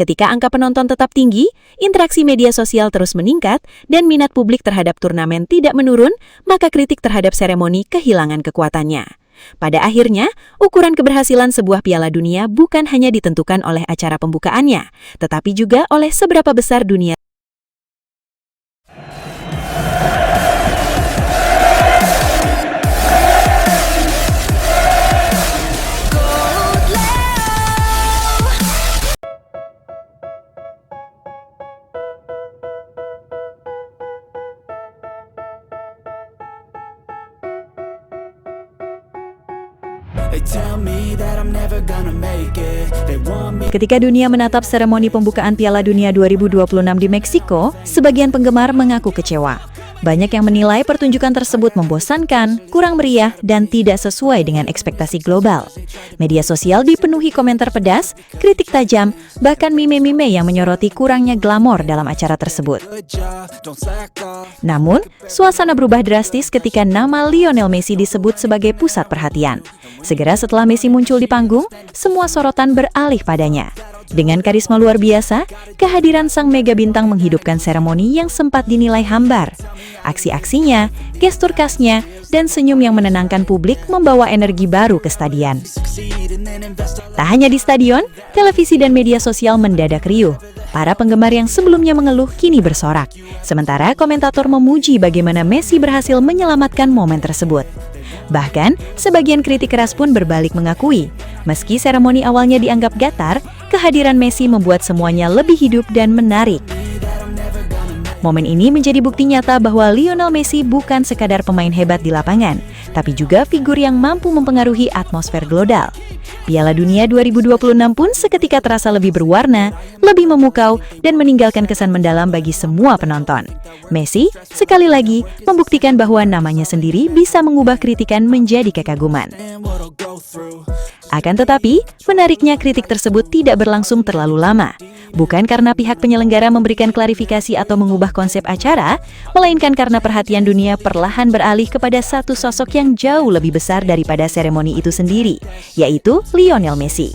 Ketika angka penonton tetap tinggi, interaksi media sosial terus meningkat, dan minat publik terhadap turnamen tidak menurun, maka kritik terhadap seremoni kehilangan kekuatannya. Pada akhirnya, ukuran keberhasilan sebuah Piala Dunia bukan hanya ditentukan oleh acara pembukaannya, tetapi juga oleh seberapa besar dunia. Ketika dunia menatap seremoni pembukaan Piala Dunia 2026 di Meksiko, sebagian penggemar mengaku kecewa. Banyak yang menilai pertunjukan tersebut membosankan, kurang meriah, dan tidak sesuai dengan ekspektasi global. Media sosial dipenuhi komentar pedas, kritik tajam, bahkan meme-meme yang menyoroti kurangnya glamor dalam acara tersebut. Namun, suasana berubah drastis ketika nama Lionel Messi disebut sebagai pusat perhatian. Segera setelah Messi muncul di panggung, semua sorotan beralih padanya. Dengan karisma luar biasa, kehadiran sang mega bintang menghidupkan seremoni yang sempat dinilai hambar. Aksi-aksinya, gestur khasnya, dan senyum yang menenangkan publik membawa energi baru ke stadion. Tak hanya di stadion, televisi dan media sosial mendadak riuh. Para penggemar yang sebelumnya mengeluh kini bersorak. Sementara komentator memuji bagaimana Messi berhasil menyelamatkan momen tersebut. Bahkan, sebagian kritik keras pun berbalik mengakui, meski seremoni awalnya dianggap datar, kehadiran Messi membuat semuanya lebih hidup dan menarik. Momen ini menjadi bukti nyata bahwa Lionel Messi bukan sekadar pemain hebat di lapangan, tapi juga figur yang mampu mempengaruhi atmosfer global. Piala Dunia 2026 pun seketika terasa lebih berwarna, lebih memukau, dan meninggalkan kesan mendalam bagi semua penonton. Messi, sekali lagi, membuktikan bahwa namanya sendiri bisa mengubah kritikan menjadi kekaguman. Akan tetapi, menariknya kritik tersebut tidak berlangsung terlalu lama. Bukan karena pihak penyelenggara memberikan klarifikasi atau mengubah konsep acara, melainkan karena perhatian dunia perlahan beralih kepada satu sosok yang jauh lebih besar daripada seremoni itu sendiri, yaitu Lionel Messi.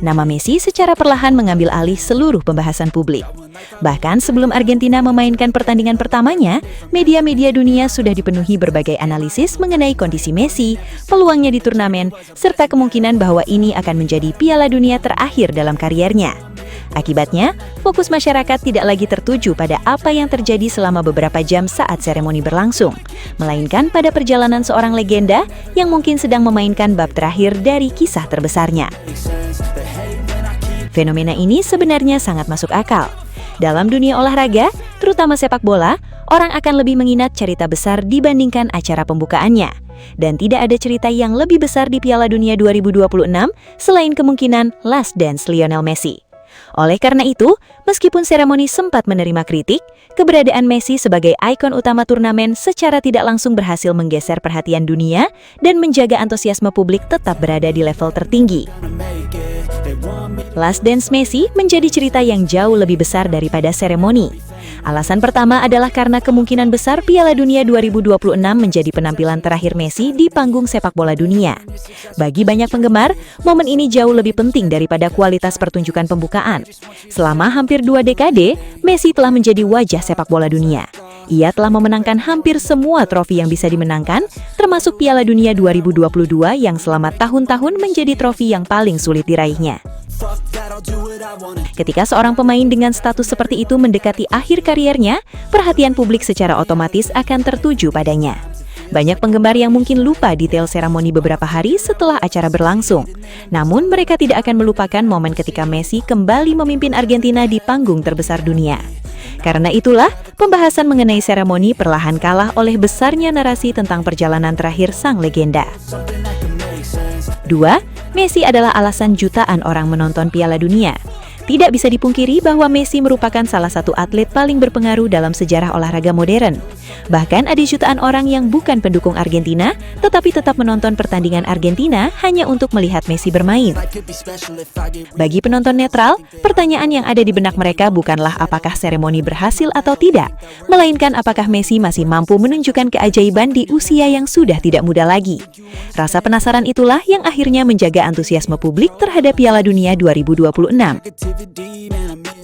Nama Messi secara perlahan mengambil alih seluruh pembahasan publik. Bahkan sebelum Argentina memainkan pertandingan pertamanya, media-media dunia sudah dipenuhi berbagai analisis mengenai kondisi Messi, peluangnya di turnamen, serta kemungkinan bahwa ini akan menjadi Piala Dunia terakhir dalam kariernya. Akibatnya, fokus masyarakat tidak lagi tertuju pada apa yang terjadi selama beberapa jam saat seremoni berlangsung, melainkan pada perjalanan seorang legenda yang mungkin sedang memainkan bab terakhir dari kisah terbesarnya. Fenomena ini sebenarnya sangat masuk akal. Dalam dunia olahraga, terutama sepak bola, orang akan lebih mengingat cerita besar dibandingkan acara pembukaannya. Dan tidak ada cerita yang lebih besar di Piala Dunia 2026 selain kemungkinan Last Dance Lionel Messi. Oleh karena itu, meskipun seremoni sempat menerima kritik, keberadaan Messi sebagai ikon utama turnamen secara tidak langsung berhasil menggeser perhatian dunia dan menjaga antusiasme publik tetap berada di level tertinggi. Last Dance Messi menjadi cerita yang jauh lebih besar daripada seremoni. Alasan pertama adalah karena kemungkinan besar Piala Dunia 2026 menjadi penampilan terakhir Messi di panggung sepak bola dunia. Bagi banyak penggemar, momen ini jauh lebih penting daripada kualitas pertunjukan pembukaan. Selama hampir 2 dekade, Messi telah menjadi wajah sepak bola dunia. Ia telah memenangkan hampir semua trofi yang bisa dimenangkan, termasuk Piala Dunia 2022 yang selama tahun-tahun menjadi trofi yang paling sulit diraihnya. Ketika seorang pemain dengan status seperti itu mendekati akhir kariernya, perhatian publik secara otomatis akan tertuju padanya. Banyak penggemar yang mungkin lupa detail seremoni beberapa hari setelah acara berlangsung. Namun mereka tidak akan melupakan momen ketika Messi kembali memimpin Argentina di panggung terbesar dunia. Karena itulah, pembahasan mengenai seremoni perlahan kalah oleh besarnya narasi tentang perjalanan terakhir sang legenda. 2. Messi adalah alasan jutaan orang menonton Piala Dunia. Tidak bisa dipungkiri bahwa Messi merupakan salah satu atlet paling berpengaruh dalam sejarah olahraga modern. Bahkan ada jutaan orang yang bukan pendukung Argentina, tetapi tetap menonton pertandingan Argentina hanya untuk melihat Messi bermain. Bagi penonton netral, pertanyaan yang ada di benak mereka bukanlah apakah seremoni berhasil atau tidak, melainkan apakah Messi masih mampu menunjukkan keajaiban di usia yang sudah tidak muda lagi. Rasa penasaran itulah yang akhirnya menjaga antusiasme publik terhadap Piala Dunia 2026.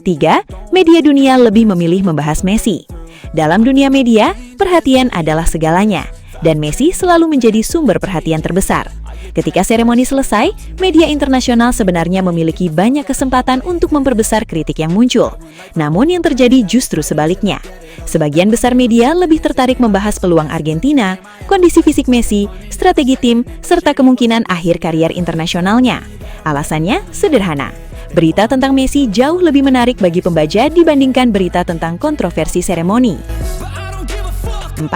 3. Media dunia lebih memilih membahas Messi. Dalam dunia media, perhatian adalah segalanya, dan Messi selalu menjadi sumber perhatian terbesar. Ketika seremoni selesai, media internasional sebenarnya memiliki banyak kesempatan untuk memperbesar kritik yang muncul. Namun yang terjadi justru sebaliknya. Sebagian besar media lebih tertarik membahas peluang Argentina, kondisi fisik Messi, strategi tim, serta kemungkinan akhir karier internasionalnya. Alasannya sederhana. Berita tentang Messi jauh lebih menarik bagi pembaca dibandingkan berita tentang kontroversi seremoni. 4.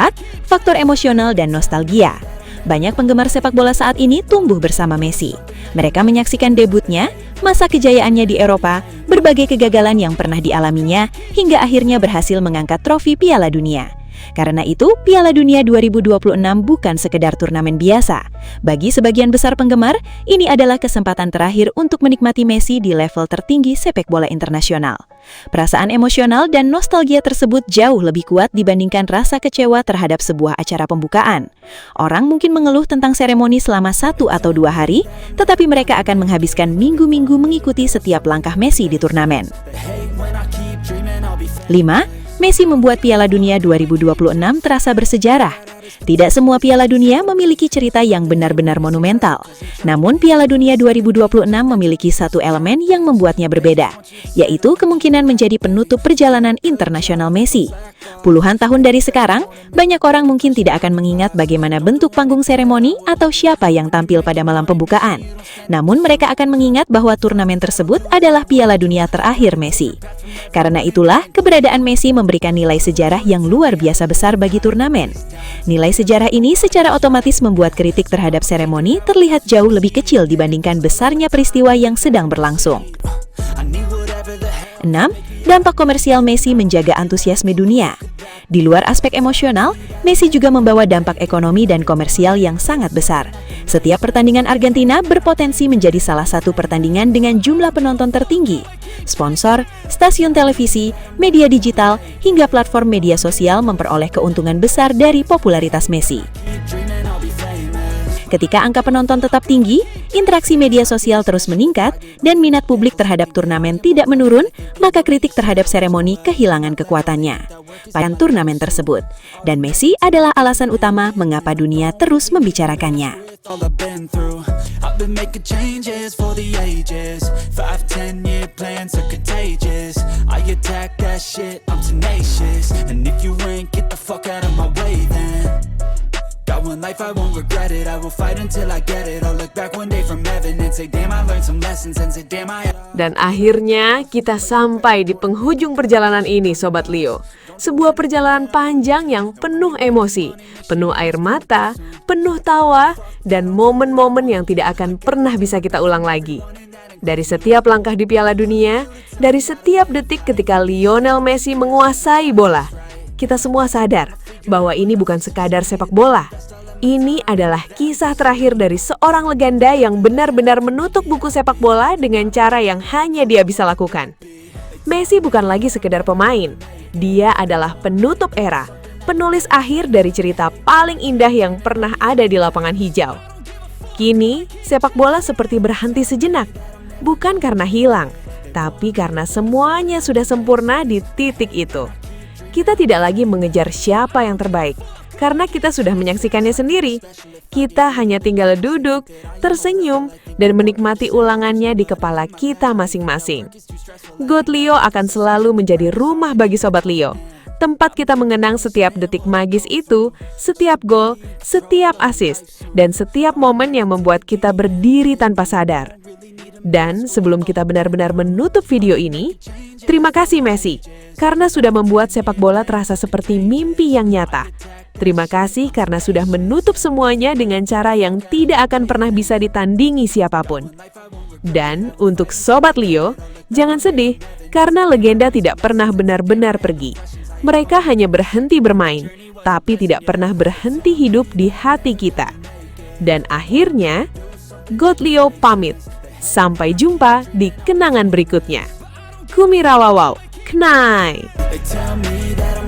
Faktor emosional dan nostalgia. Banyak penggemar sepak bola saat ini tumbuh bersama Messi. Mereka menyaksikan debutnya, masa kejayaannya di Eropa, berbagai kegagalan yang pernah dialaminya, hingga akhirnya berhasil mengangkat trofi Piala Dunia. Karena itu, Piala Dunia 2026 bukan sekedar turnamen biasa. Bagi sebagian besar penggemar, ini adalah kesempatan terakhir untuk menikmati Messi di level tertinggi sepak bola internasional. Perasaan emosional dan nostalgia tersebut jauh lebih kuat dibandingkan rasa kecewa terhadap sebuah acara pembukaan. Orang mungkin mengeluh tentang seremoni selama 1 atau 2 hari, tetapi mereka akan menghabiskan minggu-minggu mengikuti setiap langkah Messi di turnamen. 5. Messi membuat Piala Dunia 2026 terasa bersejarah. Tidak semua Piala Dunia memiliki cerita yang benar-benar monumental. Namun Piala Dunia 2026 memiliki satu elemen yang membuatnya berbeda, yaitu kemungkinan menjadi penutup perjalanan internasional Messi. Puluhan tahun dari sekarang, banyak orang mungkin tidak akan mengingat bagaimana bentuk panggung seremoni atau siapa yang tampil pada malam pembukaan. Namun mereka akan mengingat bahwa turnamen tersebut adalah Piala Dunia terakhir Messi. Karena itulah, keberadaan Messi memberikan nilai sejarah yang luar biasa besar bagi turnamen. Nilai sejarah ini secara otomatis membuat kritik terhadap seremoni terlihat jauh lebih kecil dibandingkan besarnya peristiwa yang sedang berlangsung. 6. Dampak komersial Messi menjaga antusiasme dunia. Di luar aspek emosional, Messi juga membawa dampak ekonomi dan komersial yang sangat besar. Setiap pertandingan Argentina berpotensi menjadi salah satu pertandingan dengan jumlah penonton tertinggi. Sponsor, stasiun televisi, media digital, hingga platform media sosial memperoleh keuntungan besar dari popularitas Messi. Ketika angka penonton tetap tinggi, interaksi media sosial terus meningkat, dan minat publik terhadap turnamen tidak menurun, maka kritik terhadap seremoni kehilangan kekuatannya pada turnamen tersebut. Dan Messi adalah alasan utama mengapa dunia terus membicarakannya. One life I won't regret it, I will fight until I get it. I'll look back one day from heaven and say damn I learned some lessons and say damn I. Dan akhirnya kita sampai di penghujung perjalanan ini Sobat Leo. Sebuah perjalanan panjang yang penuh emosi, penuh air mata, penuh tawa, dan momen-momen yang tidak akan pernah bisa kita ulang lagi. Dari setiap langkah di Piala Dunia, dari setiap detik ketika Lionel Messi menguasai bola, kita semua sadar bahwa ini bukan sekadar sepak bola. Ini adalah kisah terakhir dari seorang legenda yang benar-benar menutup buku sepak bola dengan cara yang hanya dia bisa lakukan. Messi bukan lagi sekedar pemain. Dia adalah penutup era, penulis akhir dari cerita paling indah yang pernah ada di lapangan hijau. Kini, sepak bola seperti berhenti sejenak. Bukan karena hilang, tapi karena semuanya sudah sempurna di titik itu. Kita tidak lagi mengejar siapa yang terbaik, karena kita sudah menyaksikannya sendiri. Kita hanya tinggal duduk, tersenyum, dan menikmati ulangannya di kepala kita masing-masing. GOAT Leo akan selalu menjadi rumah bagi Sobat Leo. Tempat kita mengenang setiap detik magis itu, setiap gol, setiap assist, dan setiap momen yang membuat kita berdiri tanpa sadar. Dan sebelum kita benar-benar menutup video ini, terima kasih Messi, karena sudah membuat sepak bola terasa seperti mimpi yang nyata. Terima kasih karena sudah menutup semuanya dengan cara yang tidak akan pernah bisa ditandingi siapapun. Dan untuk Sobat Leo, jangan sedih, karena legenda tidak pernah benar-benar pergi. Mereka hanya berhenti bermain, tapi tidak pernah berhenti hidup di hati kita. Dan akhirnya, God Leo pamit. Sampai jumpa di kenangan berikutnya. Kumirawawau, Knai! They tell me that